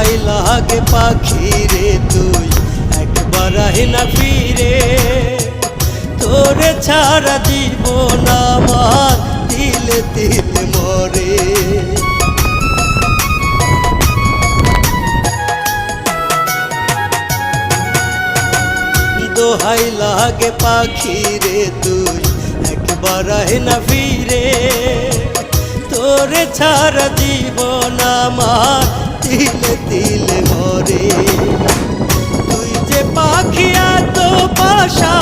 দোহাই লাগে পাখি রে তুই একবার আহে না ফিরে, তোরে ছাড়া জীবন আমার তিলে তিলে মরে। দোহাই লাগে পাখি রে তুই একবার আহে না ফিরে, তোরে ছাড়া জীবন আমার তিলে তিলে মরে। তুই যে পাখি এত পাশা